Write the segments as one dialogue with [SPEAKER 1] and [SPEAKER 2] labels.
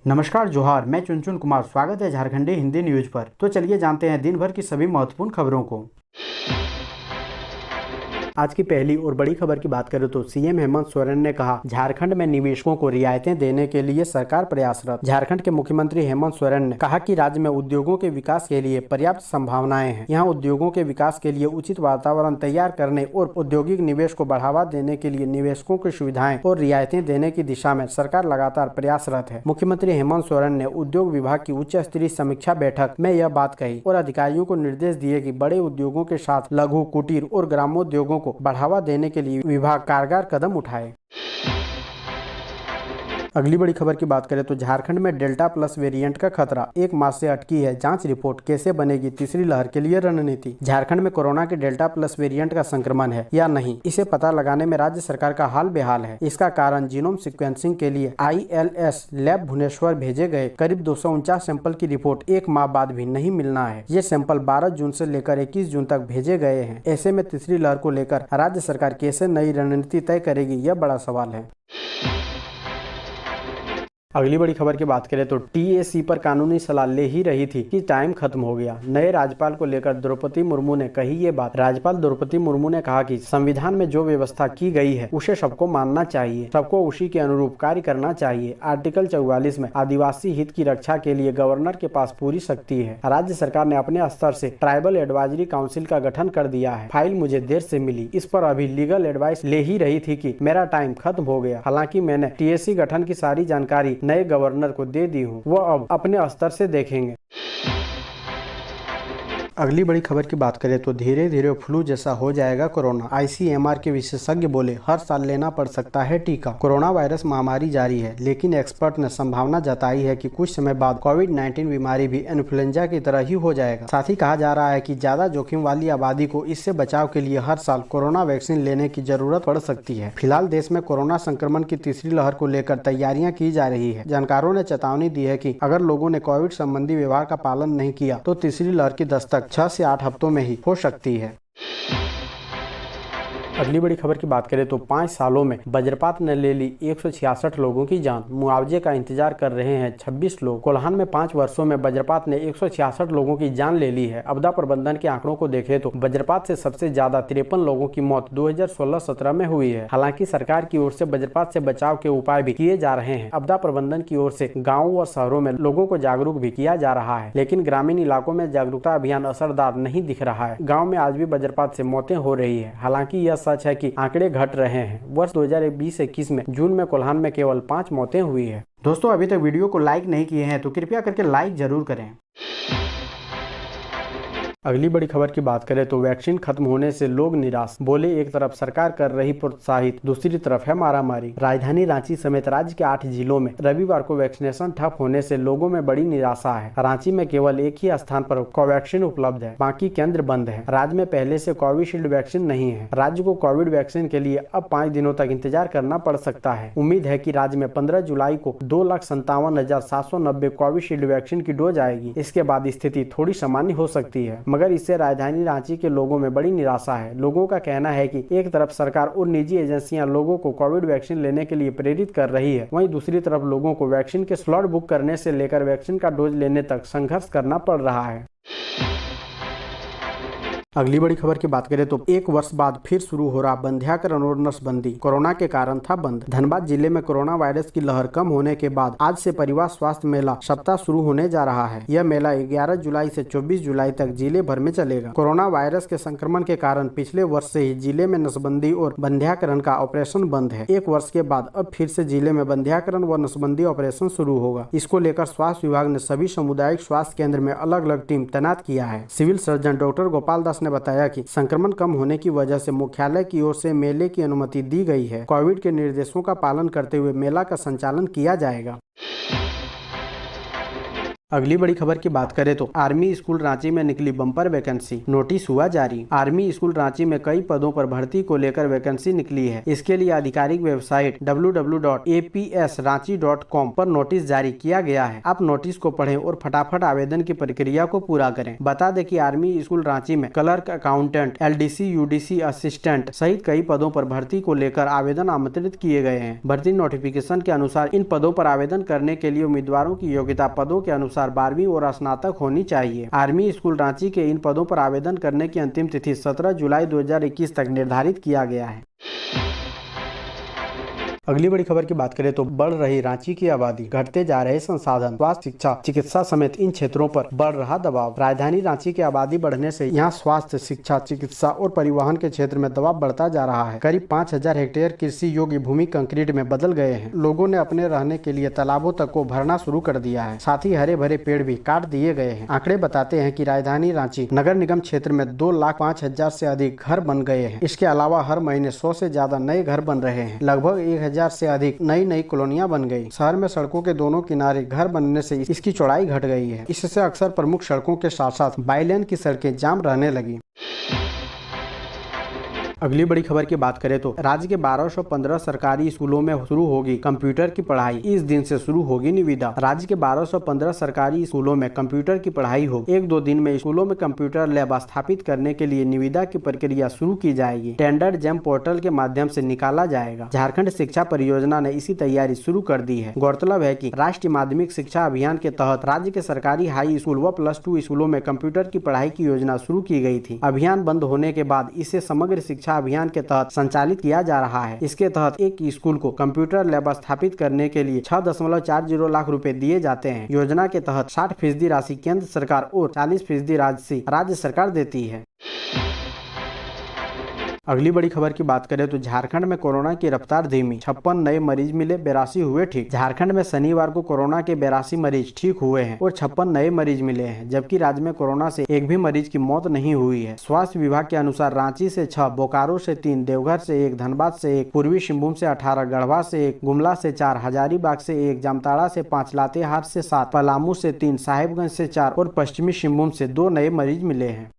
[SPEAKER 1] नमस्कार जोहार, मैं चुनचुन कुमार। स्वागत है झारखंडी हिंदी न्यूज पर। तो चलिए जानते हैं दिन भर की सभी महत्वपूर्ण खबरों को। आज की पहली और बड़ी खबर की बात करें तो सीएम हेमंत सोरेन ने कहा, झारखंड में निवेशकों को रियायतें देने के लिए सरकार प्रयासरत। झारखंड के मुख्यमंत्री हेमंत सोरेन ने कहा कि राज्य में उद्योगों के विकास के लिए पर्याप्त संभावनाएं हैं। यहां उद्योगों के विकास के लिए उचित वातावरण तैयार करने और औद्योगिक निवेश को बढ़ावा देने के लिए निवेशकों की सुविधाएं और रियायतें देने की दिशा में सरकार लगातार प्रयासरत है। मुख्यमंत्री हेमंत सोरेन ने उद्योग विभाग की उच्च स्तरीय समीक्षा बैठक में यह बात कही और अधिकारियों को निर्देश दिए कि बड़े उद्योगों के साथ लघु, कुटीर और ग्रामोद्योगों को बढ़ावा देने के लिए विभाग कारगर कदम उठाए। अगली बड़ी खबर की बात करें तो झारखंड में डेल्टा प्लस वेरिएंट का खतरा, 1 माह से अटकी है जांच रिपोर्ट। कैसे बनेगी तीसरी लहर के लिए रणनीति? झारखंड में कोरोना के डेल्टा प्लस वेरिएंट का संक्रमण है या नहीं, इसे पता लगाने में राज्य सरकार का हाल बेहाल है। इसका कारण जीनोम सीक्वेंसिंग के लिए ILS लैब भुवनेश्वर भेजे गए करीब 249 सैंपल की रिपोर्ट 1 माह बाद भी नहीं मिलना है। ये सैंपल 12 जून से लेकर 21 जून तक भेजे गए हैं। ऐसे में तीसरी लहर को लेकर राज्य सरकार कैसे नई रणनीति तय करेगी, यह बड़ा सवाल है। अगली बड़ी खबर की बात करें तो TAC पर कानूनी सलाह ले ही रही थी कि टाइम खत्म हो गया। नए राज्यपाल को लेकर द्रौपदी मुर्मू ने कही ये बात। राज्यपाल द्रौपदी मुर्मू ने कहा कि संविधान में जो व्यवस्था की गई है उसे सबको मानना चाहिए, सबको उसी के अनुरूप कार्य करना चाहिए। आर्टिकल 44 में आदिवासी हित की रक्षा के लिए गवर्नर के पास पूरी शक्ति है। राज्य सरकार ने अपने स्तर से ट्राइबल एडवाइजरी काउंसिल का गठन कर दिया है। फाइल मुझे देर से मिली, इस पर अभी लीगल एडवाइस ले ही रही थी कि मेरा टाइम खत्म हो गया। हालांकि मैंने TAC गठन की सारी जानकारी नए गवर्नर को दे दी हूँ, वो अब अपने स्तर से देखेंगे। अगली बड़ी खबर की बात करें तो धीरे धीरे फ्लू जैसा हो जाएगा कोरोना। ICMR के विशेषज्ञ बोले, हर साल लेना पड़ सकता है टीका। कोरोना वायरस महामारी जारी है, लेकिन एक्सपर्ट ने संभावना जताई है कि कुछ समय बाद कोविड-19 बीमारी भी इन्फ्लुएंजा की तरह ही हो जाएगा। साथ ही कहा जा रहा है कि ज्यादा जोखिम वाली आबादी को इससे बचाव के लिए हर साल कोरोना वैक्सीन लेने की जरूरत पड़ सकती है। फिलहाल देश में कोरोना संक्रमण की तीसरी लहर को लेकर तैयारियां की जा रही है। जानकारों ने चेतावनी दी है कि अगर लोगों ने कोविड संबंधी व्यवहार का पालन नहीं किया तो तीसरी लहर की दस्तक 6 से 8 हफ्तों में ही हो सकती है। अगली बड़ी खबर की बात करें तो 5 सालों में वज्रपात ने ले ली 166 लोगों की जान। मुआवजे का इंतजार कर रहे हैं 26 लोग। कोल्हान में 5 वर्षों में वज्रपात ने 166 लोगों की जान ले ली है। आपदा प्रबंधन के आंकड़ों को देखें तो वज्रपात से सबसे ज्यादा 53 लोगों की मौत 2016-17 में हुई है। हालांकि सरकार की ओर से वज्रपात से बचाव के उपाय भी किए जा रहे हैं। आपदा प्रबंधन की ओर से गाँवों व शहरों में लोगों को जागरूक भी किया जा रहा है, लेकिन ग्रामीण इलाकों में जागरूकता अभियान असरदार नहीं दिख रहा है। गाँव में आज भी वज्रपात से मौतें हो रही है। हालांकि यह सच है कि आंकड़े घट रहे हैं। वर्ष 2020-21 में जून में कोल्हान में केवल 5 मौतें हुई है। दोस्तों, अभी तक वीडियो को लाइक नहीं किए हैं तो कृपया करके लाइक जरूर करें। अगली बड़ी खबर की बात करें तो वैक्सीन खत्म होने से लोग निराश। बोले, एक तरफ सरकार कर रही प्रोत्साहित, दूसरी तरफ है मारामारी। राजधानी रांची समेत राज्य के 8 जिलों में रविवार को वैक्सीनेशन ठप होने से लोगों में बड़ी निराशा है। रांची में केवल एक ही स्थान पर कोवैक्सीन उपलब्ध है, बाकी केंद्र बंद है। राज्य में पहले से कोविशील्ड वैक्सीन नहीं है। राज्य को कोविड वैक्सीन के लिए अब 5 दिनों तक इंतजार करना पड़ सकता है। उम्मीद है कि राज्य में 15 जुलाई को 2,57,790 कोविशील्ड वैक्सीन की डोज आएगी। इसके बाद स्थिति थोड़ी सामान्य हो सकती है, मगर इससे राजधानी रांची के लोगों में बड़ी निराशा है। लोगों का कहना है कि एक तरफ सरकार और निजी एजेंसियां लोगों को कोविड वैक्सीन लेने के लिए प्रेरित कर रही है, वहीं दूसरी तरफ लोगों को वैक्सीन के स्लॉट बुक करने से लेकर वैक्सीन का डोज लेने तक संघर्ष करना पड़ रहा है। अगली बड़ी खबर की बात करें तो 1 वर्ष बाद फिर शुरू हो रहा बंध्याकरण और नसबंदी। कोरोना के कारण था बंद। धनबाद जिले में कोरोना वायरस की लहर कम होने के बाद आज से परिवार स्वास्थ्य मेला सप्ताह शुरू होने जा रहा है। यह मेला 11 जुलाई से 24 जुलाई तक जिले भर में चलेगा। कोरोना वायरस के संक्रमण के कारण पिछले वर्ष से ही जिले में नसबंदी और बंध्याकरण का ऑपरेशन बंद है। 1 वर्ष के बाद अब फिर से जिले में बंध्याकरण व नसबंदी ऑपरेशन शुरू होगा। इसको लेकर स्वास्थ्य विभाग ने सभी सामुदायिक स्वास्थ्य केंद्र में अलग अलग टीम तैनात किया है। Civil surgeon doctor Gopal Das ने बताया कि संक्रमण कम होने की वजह से मुख्यालय की ओर से मेले की अनुमति दी गई है। कोविड के निर्देशों का पालन करते हुए मेला का संचालन किया जाएगा। अगली बड़ी खबर की बात करें तो आर्मी स्कूल रांची में निकली बम्पर वैकेंसी, नोटिस हुआ जारी। आर्मी स्कूल रांची में कई पदों पर भर्ती को लेकर वैकेंसी निकली है। इसके लिए आधिकारिक वेबसाइट www.apsranchi.com पर नोटिस जारी किया गया है। आप नोटिस को पढ़ें और फटाफट आवेदन की प्रक्रिया को पूरा करें। बता दें कि आर्मी स्कूल रांची में clerk, accountant, LDC, UDC assistant सहित कई पदों पर भर्ती को लेकर आवेदन आमंत्रित किए गए हैं। भर्ती नोटिफिकेशन के अनुसार इन पदों पर आवेदन करने के लिए उम्मीदवारों की योग्यता पदों के अनुसार 12वीं और स्नातक होनी चाहिए। आर्मी स्कूल रांची के इन पदों पर आवेदन करने की अंतिम तिथि 17 जुलाई 2021 तक निर्धारित किया गया है। अगली बड़ी खबर की बात करें तो बढ़ रही रांची की आबादी, घटते जा रहे संसाधन, स्वास्थ्य, शिक्षा, चिकित्सा समेत इन क्षेत्रों पर बढ़ रहा दबाव। राजधानी रांची की आबादी बढ़ने से यहाँ स्वास्थ्य, शिक्षा, चिकित्सा और परिवहन के क्षेत्र में दबाव बढ़ता जा रहा है। करीब 5000 हेक्टेयर कृषि योग्य भूमि कंक्रीट में बदल गए हैं। लोगों ने अपने रहने के लिए तालाबों तक को भरना शुरू कर दिया है। साथ ही हरे भरे पेड़ भी काट दिए गए हैं। आंकड़े बताते हैं कि राजधानी रांची नगर निगम क्षेत्र में 2,05,000 से अधिक घर बन गए हैं। इसके अलावा हर महीने 100 से ज्यादा नए घर बन रहे हैं। लगभग 1000 से अधिक नई कॉलोनियां बन गई। शहर में सड़कों के दोनों किनारे घर बनने से इसकी चौड़ाई घट गई है। इससे अक्सर प्रमुख सड़कों के साथ साथ बाईलेन की सड़कें जाम रहने लगी। अगली बड़ी खबर की बात करें तो राज्य के 1215 सरकारी स्कूलों में शुरू होगी कंप्यूटर की पढ़ाई। इस दिन से शुरू होगी निविदा। राज्य के 1215 सरकारी स्कूलों में कंप्यूटर की पढ़ाई होगी। 1-2 दिन में स्कूलों में कंप्यूटर लैब स्थापित करने के लिए निविदा की प्रक्रिया शुरू की जाएगी। टेंडर जेम पोर्टल के माध्यम से निकाला जाएगा। झारखंड शिक्षा परियोजना ने इसी तैयारी शुरू कर दी है। गौरतलब है कि राष्ट्रीय माध्यमिक शिक्षा अभियान के तहत राज्य के सरकारी हाई स्कूल व +2 स्कूलों में कंप्यूटर की पढ़ाई की योजना शुरू की गई थी। अभियान बंद होने के बाद इसे समग्र शिक्षा अभियान के तहत संचालित किया जा रहा है। इसके तहत एक स्कूल को कंप्यूटर लैब स्थापित करने के लिए 6.40 लाख रुपए दिए जाते हैं। योजना के तहत 60% राशि केंद्र सरकार और 40% राशि राज्य सरकार देती है। अगली बड़ी खबर की बात करें तो झारखंड में कोरोना की रफ्तार धीमी, 56 नए मरीज मिले, 82 हुए ठीक। झारखंड में शनिवार को कोरोना के 82 मरीज ठीक हुए हैं और 56 नए मरीज मिले हैं, जबकि राज्य में कोरोना से एक भी मरीज की मौत नहीं हुई है। स्वास्थ्य विभाग के अनुसार रांची से 6, बोकारो से 3, देवघर से 1, धनबाद से 1, पूर्वी सिंहभूम से 18, गढ़वा से 1, गुमला से 4, हजारीबाग से 1, जामताड़ा से 5, लातेहार से 7, पलामू से 3, साहिबगंज से 4 और पश्चिमी सिंहभूम से 2 नए मरीज मिले हैं।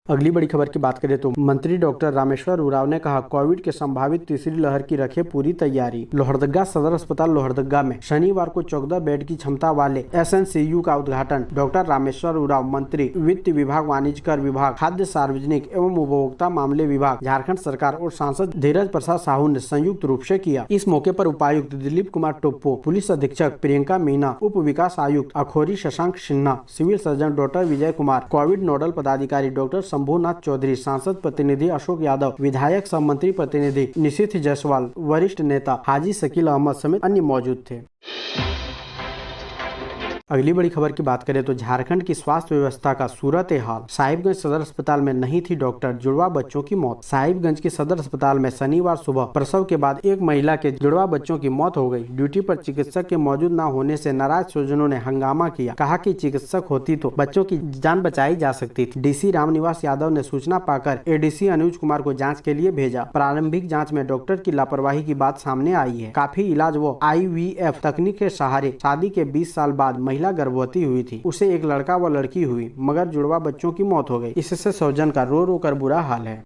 [SPEAKER 1] अगली बड़ी खबर की बात करें तो मंत्री डॉक्टर रामेश्वर उरांव ने कहा, कोविड के संभावित तीसरी लहर की रखे पूरी तैयारी। लोहरदगा सदर अस्पताल लोहरदगा में शनिवार को 14 बेड की क्षमता वाले SNCU का उद्घाटन डॉक्टर रामेश्वर उरांव, मंत्री वित्त विभाग, वाणिज्य कर विभाग, खाद्य सार्वजनिक एवं उपभोक्ता मामले विभाग, झारखंड सरकार और सांसद धीरज प्रसाद साहू ने संयुक्त रूप से किया। इस मौके पर उपायुक्त दिलीप कुमार टोप्पो, पुलिस अधीक्षक प्रियंका मीना, उप विकास आयुक्त Akhori Shashank Sinha, civil surgeon doctor Vijay Kumar, covid nodal पदाधिकारी डॉक्टर शंभुनाथ चौधरी, सांसद प्रतिनिधि अशोक यादव, विधायक सह मंत्री प्रतिनिधि निशिथ जायसवाल, वरिष्ठ नेता हाजी शकील अहमद समेत अन्य मौजूद थे। अगली बड़ी खबर की बात करें तो झारखंड की स्वास्थ्य व्यवस्था का सूरत हाल। साहिबगंज सदर अस्पताल में नहीं थी डॉक्टर, जुड़वा बच्चों की मौत। साहिबगंज के सदर अस्पताल में शनिवार सुबह प्रसव के बाद एक महिला के जुड़वा बच्चों की मौत हो गई। ड्यूटी पर चिकित्सक के मौजूद न होने से नाराज स्वजनों ने हंगामा किया। कहा कि चिकित्सक होती तो बच्चों की जान बचाई जा सकती थी। DC रामनिवास यादव ने सूचना पाकर ADC अनुज कुमार को जाँच के लिए भेजा। प्रारंभिक जाँच में डॉक्टर की लापरवाही की बात सामने आई है। काफी इलाज वो IVF तकनीक के सहारे शादी के 20 साल बाद महिला गर्भवती हुई थी। उसे एक लड़का व लड़की हुई, मगर जुड़वा बच्चों की मौत हो गई। इससे स्वजन का रो रो कर बुरा हाल है।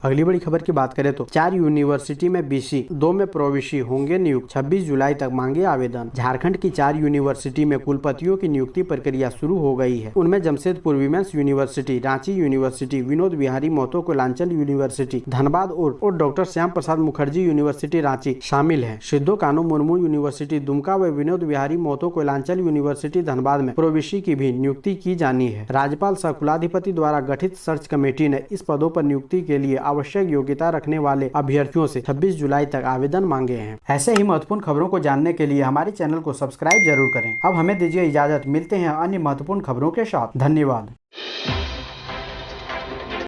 [SPEAKER 1] अगली बड़ी खबर की बात करें तो 4 यूनिवर्सिटी में BC, 2 में प्रोविसी होंगे नियुक्त। 26 जुलाई तक मांगे आवेदन। झारखंड की 4 यूनिवर्सिटी में कुलपतियों की नियुक्ति प्रक्रिया शुरू हो गई है। उनमें Jamshedpur women's university, Ranchi university, Vinod Bihari Mahato Koylanchal university Dhanbad और डॉक्टर श्याम प्रसाद मुखर्जी यूनिवर्सिटी रांची शामिल है। सिद्धो कान्हू मुर्मू यूनिवर्सिटी दुमका व विनोद बिहारी महतो कोयलांचल यूनिवर्सिटी धनबाद में प्रोविसी की भी नियुक्ति की जानी है। राज्यपाल सह कुलाधिपति द्वारा गठित सर्च कमेटी ने इस पदों पर नियुक्ति के लिए आवश्यक योग्यता रखने वाले अभ्यर्थियों से 26 जुलाई तक आवेदन मांगे हैं। ऐसे ही महत्वपूर्ण खबरों को जानने के लिए हमारे चैनल को सब्सक्राइब जरूर करें। अब हमें दीजिए इजाजत, मिलते हैं अन्य महत्वपूर्ण खबरों के साथ। धन्यवाद।